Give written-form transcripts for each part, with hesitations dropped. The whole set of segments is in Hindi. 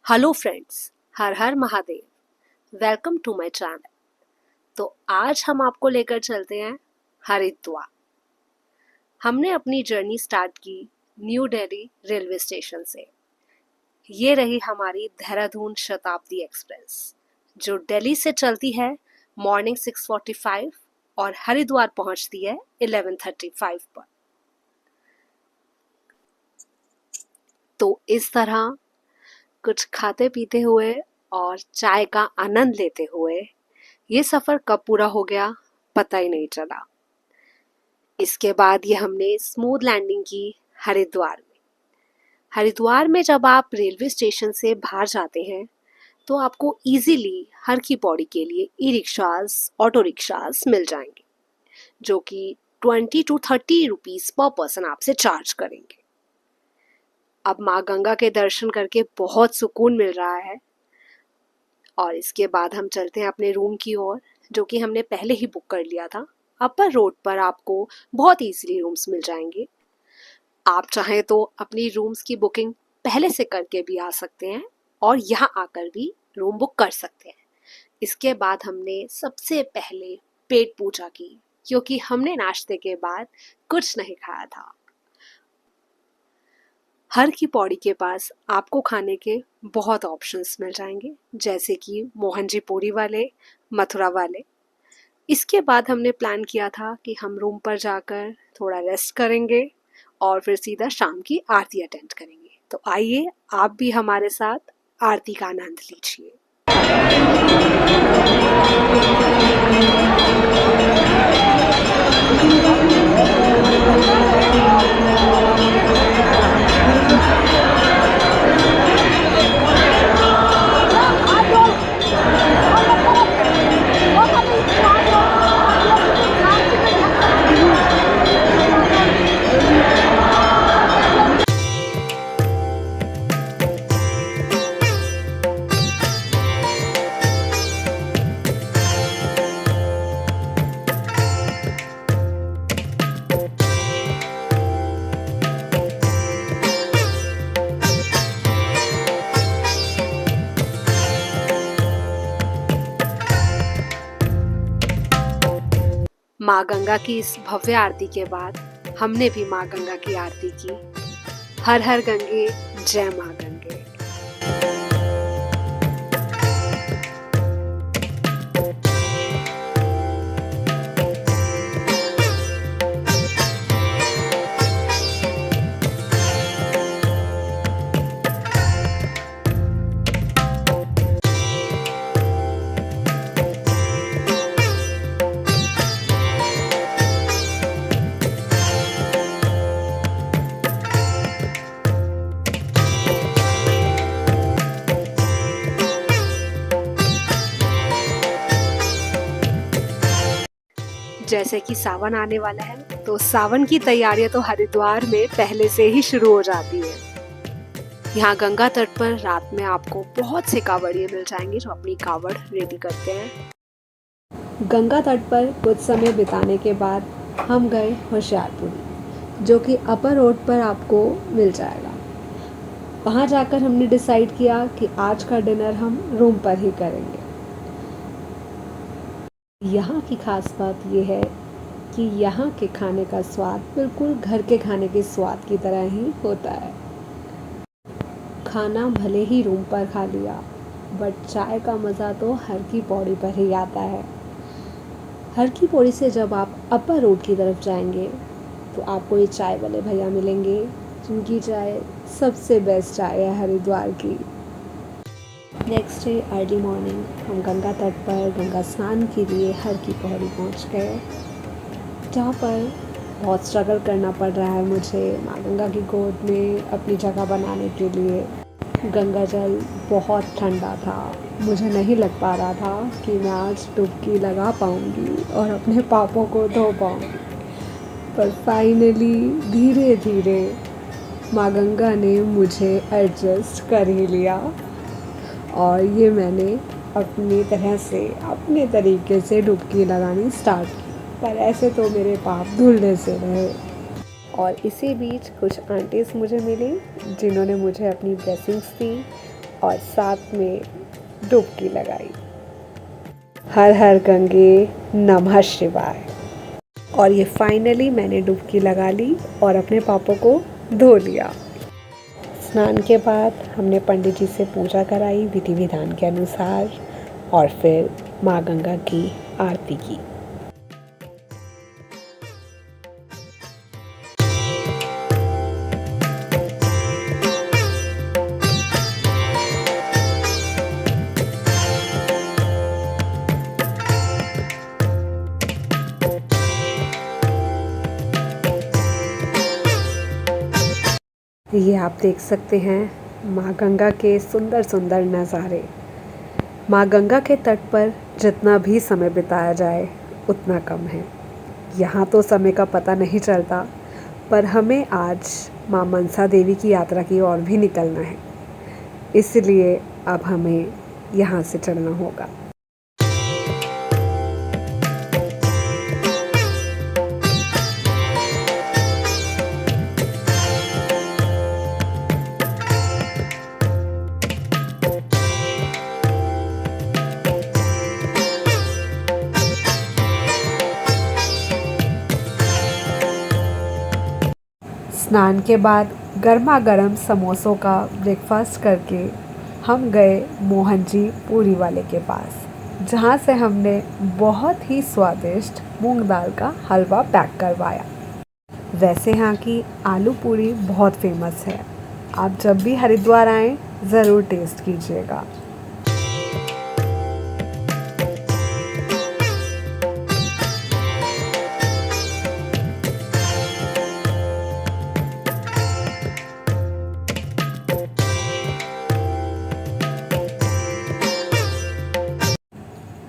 हेलो फ्रेंड्स, हर हर Mahadev. Welcome to my channel. तो आज हम आपको लेकर चलते हैं हरिद्वार। हमने अपनी जर्नी स्टार्ट की न्यू दिल्ली रेलवे स्टेशन से। ये रही हमारी देहरादून शताब्दी एक्सप्रेस, जो दिल्ली से चलती है मॉर्निंग 6:45 और हरिद्वार पहुंचती है 11:35 पर। तो इस तरह कुछ खाते पीते हुए और चाय का आनंद लेते हुए ये सफर कब पूरा हो गया पता ही नहीं चला। इसके बाद ये हमने स्मूथ लैंडिंग की हरिद्वार में। हरिद्वार में जब आप रेलवे स्टेशन से बाहर जाते हैं तो आपको इजीली हर की पौड़ी के लिए ई रिक्शाज ऑटो रिक्शाज मिल जाएंगे, जो कि 20 to 30 रुपीज पर पर्सन आपसे चार्ज करेंगे। अब माँ गंगा के दर्शन करके बहुत सुकून मिल रहा है और इसके बाद हम चलते हैं अपने रूम की ओर, जो कि हमने पहले ही बुक कर लिया था। अपर रोड पर आपको बहुत इजीली रूम्स मिल जाएंगे। आप चाहें तो अपनी रूम्स की बुकिंग पहले से करके भी आ सकते हैं और यहाँ आकर भी रूम बुक कर सकते हैं। इसके बाद हमने सबसे पहले पेट पूजा की, क्योंकि हमने नाश्ते के बाद कुछ नहीं खाया था। हर की पौड़ी के पास आपको खाने के बहुत ऑप्शंस मिल जाएंगे, जैसे कि मोहन जी पूरी वाले, मथुरा वाले। इसके बाद हमने प्लान किया था कि हम रूम पर जाकर थोड़ा रेस्ट करेंगे और फिर सीधा शाम की आरती अटेंड करेंगे। तो आइए आप भी हमारे साथ आरती का आनंद लीजिए। माँ गंगा की इस भव्य आरती के बाद हमने भी माँ गंगा की आरती की। हर हर गंगे, जय माँ गंगे। जैसे कि सावन आने वाला है, तो सावन की तैयारियां तो हरिद्वार में पहले से ही शुरू हो जाती है। यहाँ गंगा तट पर रात में आपको बहुत से कांवड़िए मिल जाएंगे जो अपनी कांवड़ रेडी करते हैं। गंगा तट पर कुछ समय बिताने के बाद हम गए होशियारपुरी, जो कि अपर रोड पर आपको मिल जाएगा। वहाँ जाकर हमने डिसाइड किया कि आज का डिनर हम रूम पर ही करेंगे। यहाँ की खास बात यह है कि यहाँ के खाने का स्वाद बिल्कुल घर के खाने के स्वाद की तरह ही होता है। खाना भले ही रूम पर खा लिया, बट चाय का मज़ा तो हर की पौड़ी पर ही आता है। हर की पौड़ी से जब आप अपर रोड की तरफ जाएंगे तो आपको ये चाय वाले भैया मिलेंगे, जिनकी चाय सबसे बेस्ट चाय है हरिद्वार की। नेक्स्ट डे अर्ली मॉर्निंग हम गंगा तट पर गंगा स्नान के लिए हर की पौड़ी पहुंच गए, जहाँ पर बहुत स्ट्रगल करना पड़ रहा है मुझे माँ गंगा की गोद में अपनी जगह बनाने के लिए। गंगा जल बहुत ठंडा था, मुझे नहीं लग पा रहा था कि मैं आज डुबकी लगा पाऊँगी और अपने पापों को धो पाऊँगी, पर फाइनली धीरे धीरे माँ गंगा ने मुझे एडजस्ट कर ही लिया और ये मैंने अपनी तरह से अपने तरीके से डुबकी लगानी स्टार्ट की। पर ऐसे तो मेरे पाप धुलने से रहे। और इसी बीच कुछ आंटीज़ मुझे मिली जिन्होंने मुझे अपनी ब्लेसिंग्स दी और साथ में डुबकी लगाई। हर हर गंगे नमः शिवाय। और ये फाइनली मैंने डुबकी लगा ली और अपने पापों को धो लिया। स्नान के बाद हमने पंडित जी से पूजा कराई विधि विधान के अनुसार और फिर माँ गंगा की आरती की। ये आप देख सकते हैं माँ गंगा के सुंदर सुंदर नज़ारे। माँ गंगा के तट पर जितना भी समय बिताया जाए उतना कम है। यहाँ तो समय का पता नहीं चलता, पर हमें आज माँ मनसा देवी की यात्रा की ओर भी निकलना है, इसलिए अब हमें यहाँ से चलना होगा। स्नान के बाद गर्मा गर्म समोसों का ब्रेकफास्ट करके हम गए मोहन जी पूरी वाले के पास, जहाँ से हमने बहुत ही स्वादिष्ट मूंग दाल का हलवा पैक करवाया। वैसे यहाँ की आलू पूरी बहुत फेमस है, आप जब भी हरिद्वार आएँ ज़रूर टेस्ट कीजिएगा।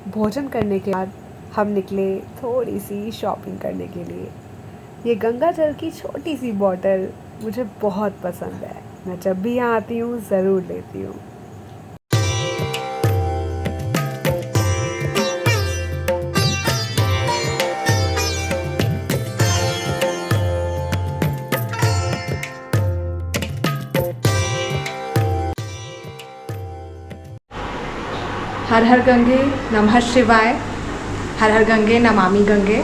भोजन करने के बाद हम निकले थोड़ी सी शॉपिंग करने के लिए। ये गंगा जल की छोटी सी बॉटल मुझे बहुत पसंद है, मैं जब भी यहाँ आती हूँ ज़रूर लेती हूँ। हर हर गंगे नमः शिवाय, हर हर गंगे नमामि गंगे।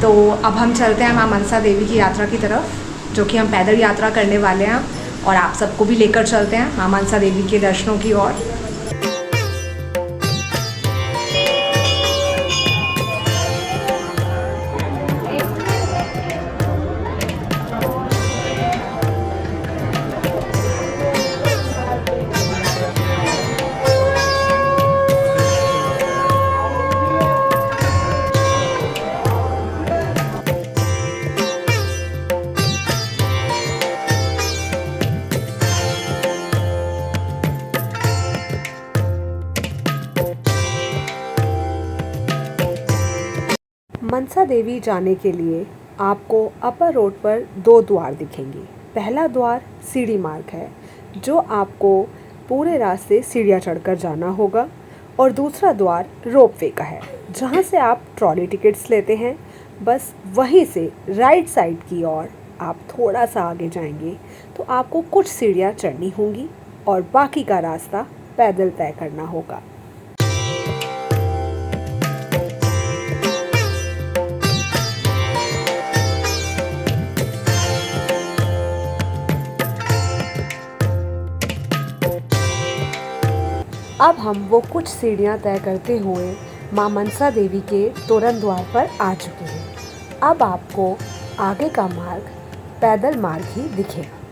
तो अब हम चलते हैं माँ मनसा देवी की यात्रा की तरफ, जो कि हम पैदल यात्रा करने वाले हैं और आप सबको भी लेकर चलते हैं माँ मनसा देवी के दर्शनों की ओर। मनसा देवी जाने के लिए आपको अपर रोड पर 2 द्वार दिखेंगे। पहला द्वार सीढ़ी मार्ग है, जो आपको पूरे रास्ते सीढ़ियाँ चढ़कर जाना होगा, और दूसरा द्वार रोपवे का है, जहाँ से आप ट्रॉली टिकट्स लेते हैं। बस वहीं से राइट साइड की ओर आप थोड़ा सा आगे जाएंगे तो आपको कुछ सीढ़ियाँ चढ़नी होंगी और बाकी का रास्ता पैदल तय करना होगा। अब हम वो कुछ सीढ़ियाँ तय करते हुए माँ मनसा देवी के तोरण द्वार पर आ चुके हैं। अब आपको आगे का मार्ग पैदल मार्ग ही दिखेगा।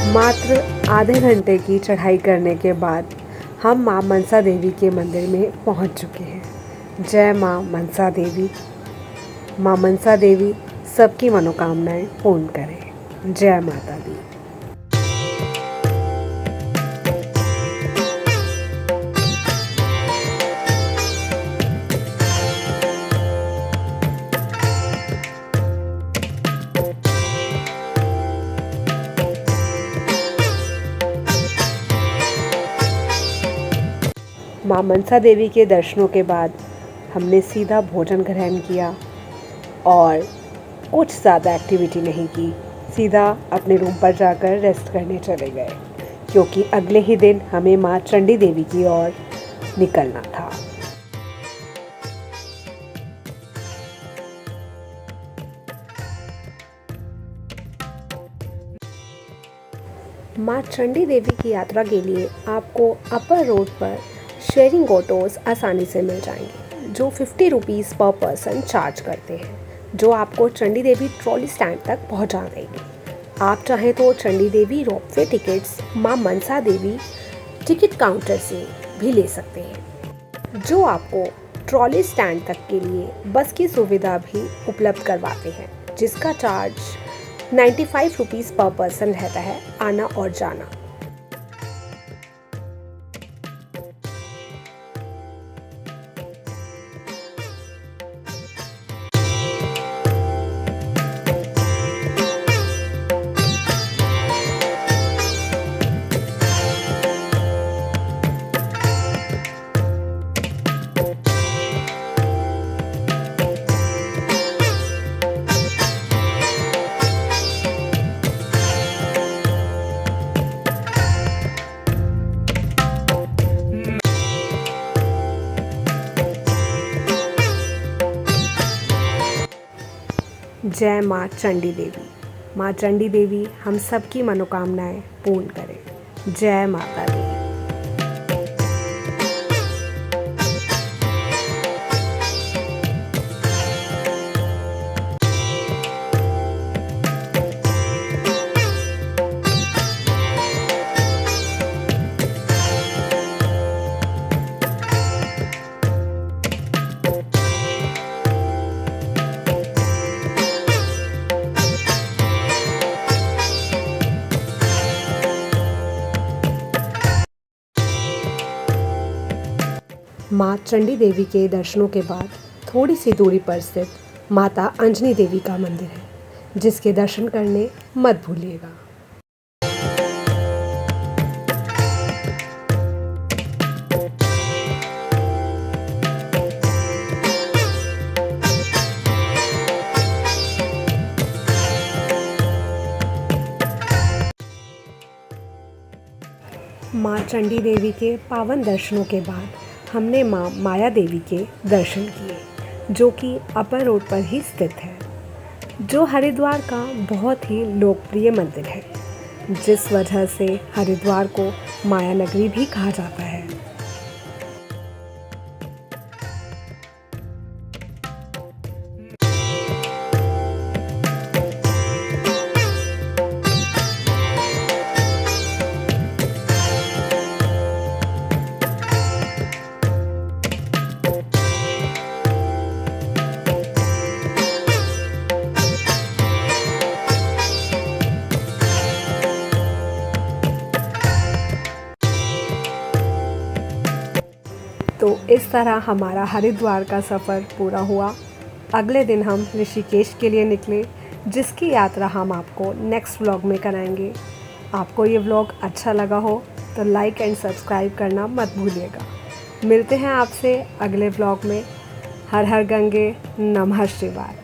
मात्र आधे घंटे की चढ़ाई करने के बाद हम माँ मनसा देवी के मंदिर में पहुँच चुके हैं। जय माँ मनसा देवी। माँ मनसा देवी सबकी मनोकामनाएं पूर्ण करें। जय माता दी। माँ मनसा देवी के दर्शनों के बाद हमने सीधा भोजन ग्रहण किया और कुछ ज़्यादा एक्टिविटी नहीं की। सीधा अपने रूम पर जाकर रेस्ट करने चले गए, क्योंकि अगले ही दिन हमें माँ चंडी देवी की ओर निकलना था। माँ चंडी देवी की यात्रा के लिए आपको अपर रोड पर शेयरिंग ऑटोज़ आसानी से मिल जाएंगे, जो 50 रुपीज़ पर पर्सन चार्ज करते हैं, जो आपको चंडी देवी ट्रॉली स्टैंड तक पहुंचा देंगे। आप चाहें तो चंडी देवी रोपवे टिकट्स माँ मनसा देवी टिकट काउंटर से भी ले सकते हैं, जो आपको ट्रॉली स्टैंड तक के लिए बस की सुविधा भी उपलब्ध करवाते हैं, जिसका चार्ज 95 रुपीज़ पर पर्सन रहता है आना और जाना। जय माँ चंडी देवी। माँ चंडी देवी हम सबकी मनोकामनाएं पूर्ण करें। जय माता दी। माँ चंडी देवी के दर्शनों के बाद थोड़ी सी दूरी पर स्थित माता अंजनी देवी का मंदिर है, जिसके दर्शन करने मत भूलिएगा। माँ चंडी देवी के पावन दर्शनों के बाद हमने माँ माया देवी के दर्शन किए, जो कि अपर रोड पर ही स्थित है, जो हरिद्वार का बहुत ही लोकप्रिय मंदिर है, जिस वजह से हरिद्वार को माया नगरी भी कहा जाता है। तो इस तरह हमारा हरिद्वार का सफ़र पूरा हुआ। अगले दिन हम ऋषिकेश के लिए निकले, जिसकी यात्रा हम आपको नेक्स्ट व्लॉग में कराएंगे। आपको ये व्लॉग अच्छा लगा हो तो लाइक एंड सब्सक्राइब करना मत भूलिएगा। मिलते हैं आपसे अगले व्लॉग में। हर हर गंगे, नमः शिवाय।